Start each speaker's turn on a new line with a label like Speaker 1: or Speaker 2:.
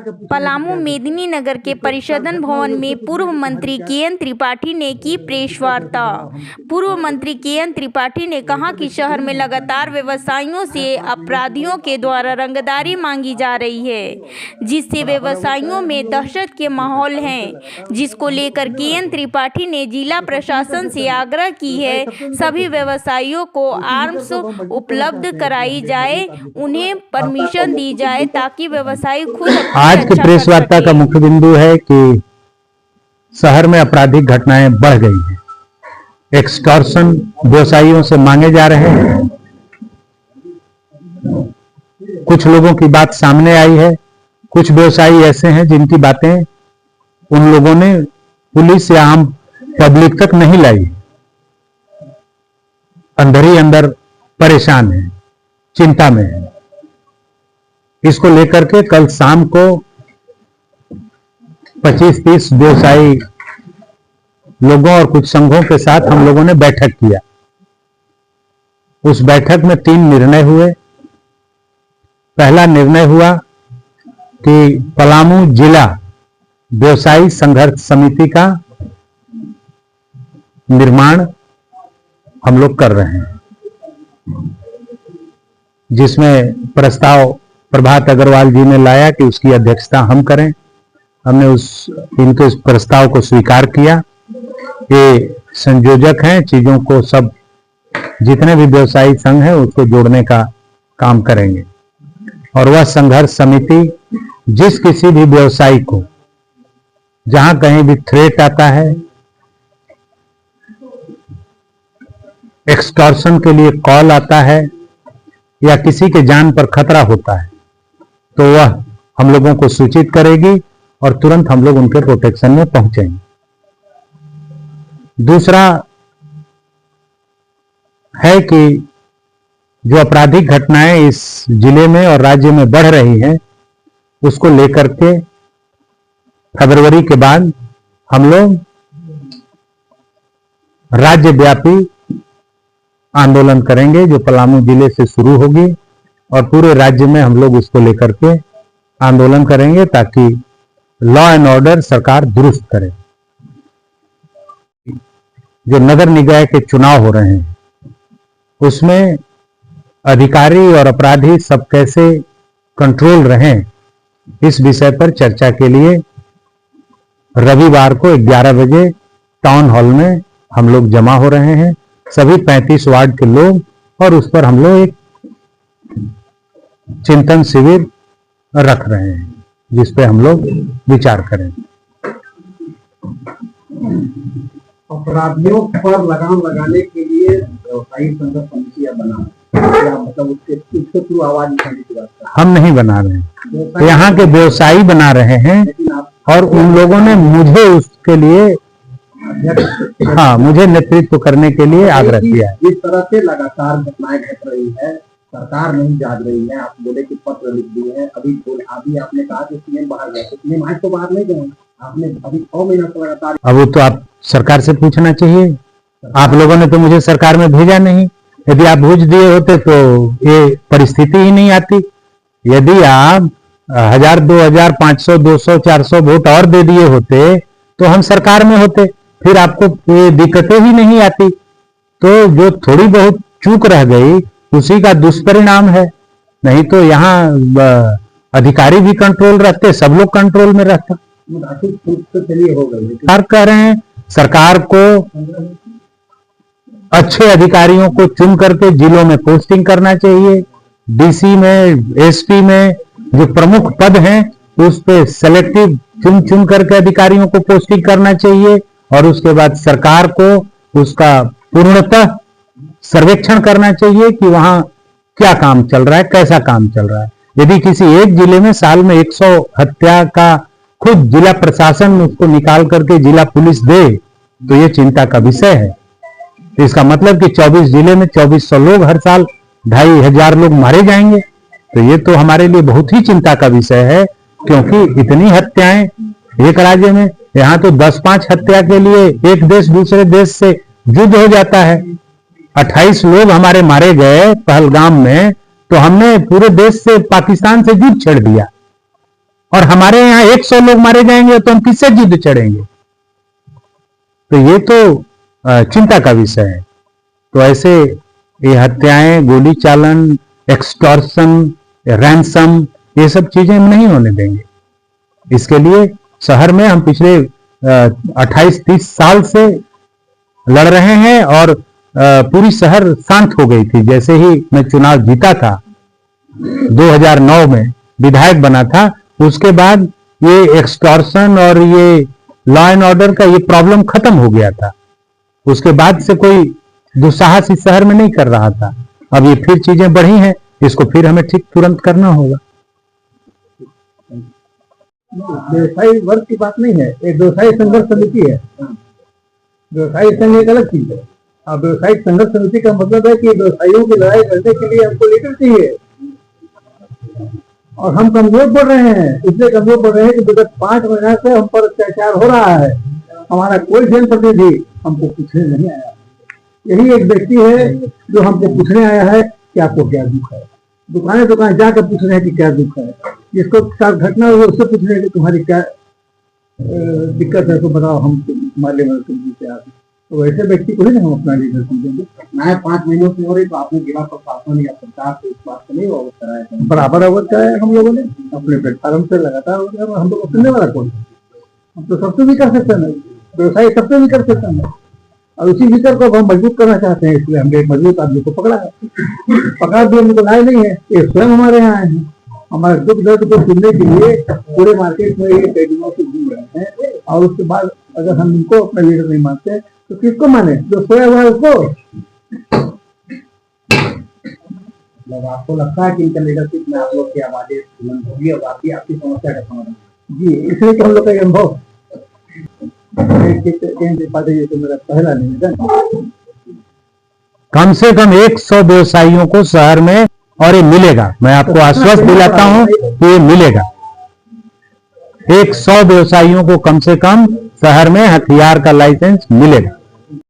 Speaker 1: पलामू मेदिनीनगर के परिषदन भवन में पूर्व मंत्री के.एन. त्रिपाठी ने की प्रेस वार्ता। पूर्व मंत्री के.एन. त्रिपाठी ने कहा कि शहर में लगातार व्यवसायियों से अपराधियों के द्वारा रंगदारी मांगी जा रही है, जिससे व्यवसायियों में दहशत के माहौल है, जिसको लेकर के.एन. त्रिपाठी ने जिला प्रशासन से आग्रह की है सभी व्यवसायियों को आर्म्स उपलब्ध कराई जाए, उन्हें परमिशन दी जाए ताकि व्यवसायी खुद
Speaker 2: आज के प्रेस वार्ता का मुख्य बिंदु है कि शहर में आपराधिक घटनाएं बढ़ गई हैं। एक्सटॉर्शन व्यवसायियों से मांगे जा रहे हैं। कुछ लोगों की बात सामने आई है। कुछ व्यवसायी ऐसे हैं जिनकी बातें उन लोगों ने पुलिस या आम पब्लिक तक नहीं लाई। अंदर ही अंदर परेशान है, चिंता में है। इसको लेकर के कल शाम को 25-30 व्यवसायी लोगों और कुछ संघों के साथ हम लोगों ने बैठक किया। उस बैठक में 3 निर्णय हुए। पहला निर्णय हुआ कि पलामू जिला व्यवसायी संघर्ष समिति का निर्माण हम लोग कर रहे हैं, जिसमें प्रस्ताव प्रभात अग्रवाल जी ने लाया कि उसकी अध्यक्षता हम करें। हमने इनके उस प्रस्ताव को स्वीकार किया। ये संयोजक हैं, चीजों को सब जितने भी व्यवसायी संघ हैं उसको जोड़ने का काम करेंगे। और वह संघर्ष समिति जिस किसी भी व्यवसायी को जहां कहीं भी थ्रेट आता है, एक्सटॉर्शन के लिए कॉल आता है या किसी के जान पर खतरा होता है, तो वह हम लोगों को सूचित करेगी और तुरंत हम लोग उनके प्रोटेक्शन में पहुंचेंगे। दूसरा है कि जो आपराधिक घटनाएं इस जिले में और राज्य में बढ़ रही हैं, उसको लेकर के फरवरी के बाद हम लोग राज्यव्यापी आंदोलन करेंगे, जो पलामू जिले से शुरू होगी और पूरे राज्य में हम लोग उसको लेकर के आंदोलन करेंगे ताकि लॉ एंड ऑर्डर सरकार दुरुस्त करे। जो नगर निकाय के चुनाव हो रहे हैं उसमें अधिकारी और अपराधी सब कैसे कंट्रोल रहें, इस विषय पर चर्चा के लिए रविवार को 11 बजे टाउन हॉल में हम लोग जमा हो रहे हैं, सभी 35 वार्ड के लोग, और उस पर हम लोग एक चिंतन शिविर रख रहे हैं जिस पे हम लोग विचार करेंगे।
Speaker 3: अपराधियों पर लगाम लगाने के लिए व्यवसायी संघर्ष समितियां बना, मतलब उसके थ्रू आवाज उठाने की बात
Speaker 2: हम नहीं बना रहे हैं, यहाँ के व्यवसायी बना रहे हैं और उन लोगों ने मुझे उसके लिए मुझे नेतृत्व करने के लिए आग्रह किया है।
Speaker 3: जिस तरह से लगातार घटनाएं घट रही है, सरकार नहीं जाग रही है। आप बोले कि पत्र लिख दिए हैं, अभी आपने कहा कि सीएम बाहर गए, सीएम आज तो बाहर नहीं गए, आपने अभी 6 महीना से लगातार।
Speaker 2: अब वो तो आप सरकार से पूछना चाहिए। आप लोगों ने तो मुझे सरकार में भेजा नहीं। यदि आप भेज दिए होते तो ये परिस्थिति ही नहीं आती। यदि आप 1000, 2000, 500, 200, 400 वोट और दे दिए होते तो हम सरकार में होते, फिर आपको ये दिक्कतें ही नहीं आती। तो जो थोड़ी बहुत चूक रह गई उसी का दुष्परिणाम है। नहीं तो यहाँ अधिकारी भी कंट्रोल रखते, सब लोग कंट्रोल में रहता। सरकार कह रहे हैं सरकार को अच्छे अधिकारियों को चुन करके जिलों में पोस्टिंग करना चाहिए। डीसी में, एसपी में जो प्रमुख पद हैं उस पे सेलेक्टिव चुन करके अधिकारियों को पोस्टिंग करना चाहिए और उसके बाद सरकार को उसका पूर्णतः सर्वेक्षण करना चाहिए कि वहां क्या काम चल रहा है, कैसा काम चल रहा है। यदि किसी एक जिले में साल में 100 हत्या का खुद जिला प्रशासन उसको निकाल करके जिला पुलिस दे तो ये चिंता का विषय है। तो इसका मतलब कि 24 जिले में 2400 लोग हर साल 2500 लोग मारे जाएंगे। तो ये तो हमारे लिए बहुत ही चिंता का विषय है, क्योंकि इतनी हत्याएं एक राज्य में। यहाँ तो 10-5 हत्या के लिए एक देश दूसरे देश से युद्ध हो जाता है। 28 लोग हमारे मारे गए पहलगाम में, तो हमने पूरे देश से, पाकिस्तान से युद्ध छेड़ दिया। और हमारे यहाँ 100 लोग मारे जाएंगे तो हम किससे युद्ध चढ़ेंगे? तो ये तो चिंता का विषय है। तो ऐसे ये हत्याएं, गोली चालन, एक्सटॉर्शन, रैंसम, ये सब चीजें हम नहीं होने देंगे। इसके लिए शहर में हम पिछले 28-30 साल से लड़ रहे हैं और पूरी शहर शांत हो गई थी। जैसे ही मैं चुनाव जीता था 2009 में, विधायक बना था, उसके बाद ये एक्सटॉर्शन और ये लॉ एंड ऑर्डर का ये प्रॉब्लम खत्म हो गया था। उसके बाद से कोई दुस्साहस इस शहर में नहीं कर रहा था। अब ये फिर चीजें बढ़ी हैं, इसको फिर हमें ठीक तुरंत करना होगा।
Speaker 3: व्यवसायी वर्ग की बात नहीं है, एक व्यवसायी संघर्ष समिति है। व्यवसायी संघ एक अलग चीज है। अब व्यवसायिक संघर्ष समिति का मतलब है कि व्यवसायियों की लड़ाई लड़ने के लिए हमको लीडर चाहिए, और हम कमजोर पड़ रहे हैं। इसलिए कमजोर पड़ रहे हैं कि विगत 5 महीना से हम पर अत्याचार हो रहा है। हमारा कोई जनप्रतिनिधि हमको पूछने नहीं आया। यही एक व्यक्ति है जो हमको पूछने आया है कि आपको क्या दुख है। दुकान जाकर पूछ रहे हैं कि क्या दुख है। जिसको साथ घटना हुई उससे पूछ रहे हैं कि तुम्हारी क्या दिक्कत है, तो बताओ, हम तुम्हारे मदद करने से आते। तो वैसे व्यक्ति को ही हम अपना लीडर समझेंगे। घटनाएं 5 महीनों से हो रही, तो आपने जिला प्रशासन या सरकार से इस बात को नहीं अवगत कराया? बराबर अवगत कराया हम लोगों ने अपने प्लेटफॉर्म से लगातार। हम लोग सुनने वाला कौन? हम तो सबसे भी कर सकते हैं, व्यवसाय सबसे भी कर सकते हैं, और उसी विचार को हम मजबूत करना चाहते हैं। इसलिए हमने एक मजबूत आदमी को पकड़ा है। पकड़ा भी हमको लाए नहीं है, ये स्वयं हमारे यहाँ आए हैं। हमारे दुख दर्द को सुनने के लिए पूरे मार्केट में ये कई दिनों से घूम रहे हैं, और उसके बाद अगर हम इनको अपना लीडर नहीं मानते तो किसको माने? जो सोया हुआ है उसको। मतलब आपको लगता है कि इनका लीडरशिप में आप लोग की आवाजें बुलंद होगी और आपकी समस्या का समाधान? जी, इसलिए तो हम लोग का अनुभव तो मेरा पहला निवेदन।
Speaker 2: कम से कम 100 व्यवसायियों को शहर में, और ये मिलेगा, मैं आपको आश्वस्त दिलाता हूं कि ये मिलेगा। 100 व्यवसायियों को कम से कम शहर में हथियार का लाइसेंस मिलेगा।